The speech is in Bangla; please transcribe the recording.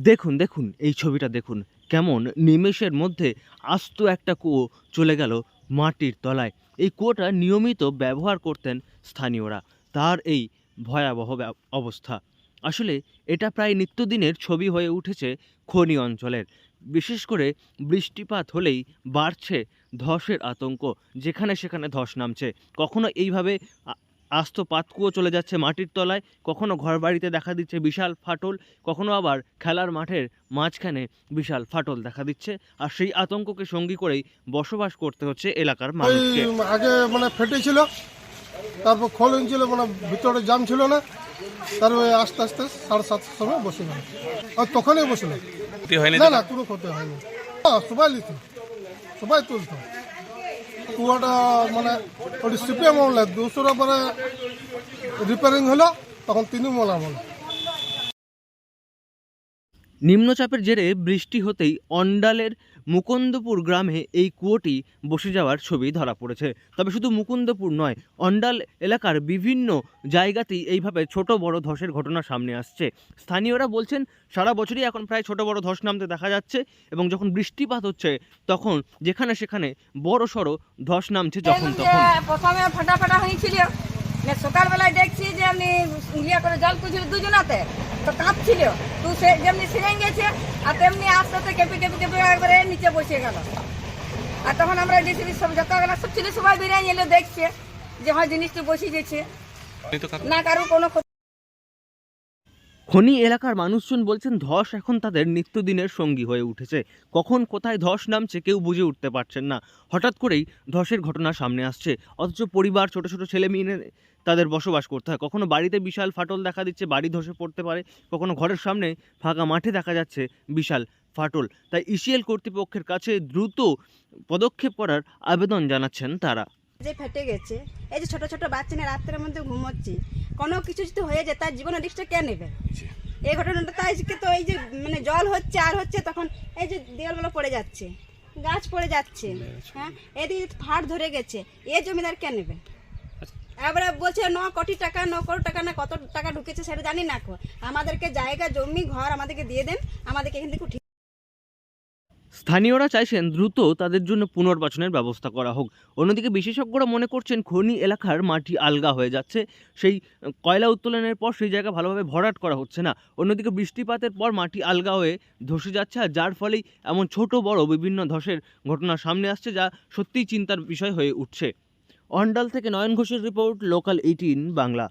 দেখুন দেখুন এই ছবিটা দেখুন, কেমন নিমেষের মধ্যে আস্ত একটা কুয়ো চলে গেল মাটির তলায়। এই কুয়োটা নিয়মিত ব্যবহার করতেন স্থানীয়রা। তার এই ভয়াবহ অবস্থা। আসলে এটা প্রায় নিত্যদিনের ছবি হয়ে উঠেছে খনি অঞ্চলের। বিশেষ করে বৃষ্টিপাত হলেই বাড়ছে ধসের আতঙ্ক। যেখানে সেখানে ধস নামছে। কখনো এইভাবে আস্ত পাতকুয়ো চলে যাচ্ছে মাটির তলায়, কখনো ঘরবাড়িতে দেখা দিচ্ছে বিশাল ফাটল, কখনো আবার খেলার মাঠের মাঝখানে বিশাল ফাটল দেখা দিচ্ছে। আর সেই আতঙ্ককে সঙ্গী করেই বসবাস করতে হচ্ছে এলাকার মানুষকে। আগে ফেটেছিল, তারপর খোল ছিল, ভিতরে জাম ছিল না, তারপরে আস্তে আস্তে 7:30 সময় বসে গেল। আর তখনই বসলো, না না কোনো ক্ষতি হয়নি। সবাই নিত, সবাই তুলতো। কুয়াটা ওটি সিপিএ মহলে 200 পরে রিপেয়ারিং হলো, তখন 3 মোলা মনে। নিম্নচাপের জেরে বৃষ্টি হতেই অন্ডালের মুকুন্দপুর গ্রামে এই কুয়োটি বসে যাওয়ার ছবি ধরা পড়েছে। তবে শুধু মুকুন্দপুর নয়, অন্ডাল এলাকার বিভিন্ন জায়গাতেই এইভাবে ছোট বড় ধসের ঘটনা সামনে আসছে। স্থানীয়রা বলছেন সারা বছরই এখন প্রায় ছোট বড় ধস নামতে দেখা যাচ্ছে, এবং যখন বৃষ্টিপাত হচ্ছে তখন যেখানে সেখানে বড় সড়ো ধস নামছে যখন তখন। প্রথমে ফাটা হয়েছিল, সকালবেলায় দেখছি যে আমি ইয়ে করে জল তুলছিল দুজনাতে, তো কাঁপছিল, তো সে যেমনি ছিঁড়ে গেছে আর তেমনি আস্তে আস্তে কেঁপে কেঁপে কেঁপে একবারে নিচে বসে গেল। আর তখন আমরা ডিসিবি সব যতগুলো সব ছিল সবাই বেরিয়ে এলো, দেখছে যে হয় জিনিসটি বসে গেছে, না কারো কোনো। খনি এলাকার মানুষজন বলছেন ধস এখন তাদের নিত্যদিনের সঙ্গী হয়ে উঠেছে। কখন কোথায় ধস নামছে কেউ বুঝে উঠতে পারছেন না। হঠাৎ করেই ধসের ঘটনা সামনে আসছে, অথচ পরিবার, ছোট ছোট ছেলে মেয়ে তাদের বসবাস করতে হয়। কখনো বাড়িতে বিশাল ফাটল দেখা দিচ্ছে, বাড়ি ধসে পড়তে পারে, কখনো ঘরের সামনে ফাঁকা মাঠে দেখা যাচ্ছে বিশাল ফাটল। তাই ইসিএল কর্তৃপক্ষের কাছে দ্রুত পদক্ষেপ করার আবেদন জানাচ্ছেন তারা। যে ফেটে গেছে, এই যে ছোট ছোট বাচ্চা রাত্রের মধ্যে ঘুমোচ্ছি, কোনো কিছু যদি হয়ে যায় তার জীবনের রিস্কটা কে নেবে? এই ঘটনাটা তো আজকে তো এই যে জল হচ্ছে আর হচ্ছে, তখন এই যে দেয়ালগুলো পড়ে যাচ্ছে, গাছ পড়ে যাচ্ছে, হ্যাঁ এদিকে ফাট ধরে গেছে, এ জমিদার কে নেবে? এবারে বলছে 9 কোটি টাকা, 9 কোটি টাকা না কত টাকা ঢুকেছে সেটা জানি না। আমাদেরকে জায়গা জমি ঘর আমাদেরকে দিয়ে দেন, আমাদেরকে এখান থেকে। স্থানীয়রা চাইছেন দ্রুত তাদের জন্য পুনর্বাসনের ব্যবস্থা করা হোক। অন্যদিকে বিশেষজ্ঞরা মনে করছেন খনি এলাকার মাটি আলগা হয়ে যাচ্ছে। সেই কয়লা উত্তোলনের পর সেই জায়গা ভালোভাবে ভরাট করা হচ্ছে না। অন্যদিকে বৃষ্টিপাতের পর মাটি আলগা হয়ে ধসে যাচ্ছে, আর যার ফলেই এমন ছোট বড় বিভিন্ন ধসের ঘটনা সামনে আসছে, যা সত্যিই চিন্তার বিষয় হয়ে উঠছে। অন্ডাল থেকে নয়ন ঘোষের রিপোর্ট, লোকাল 18 বাংলা।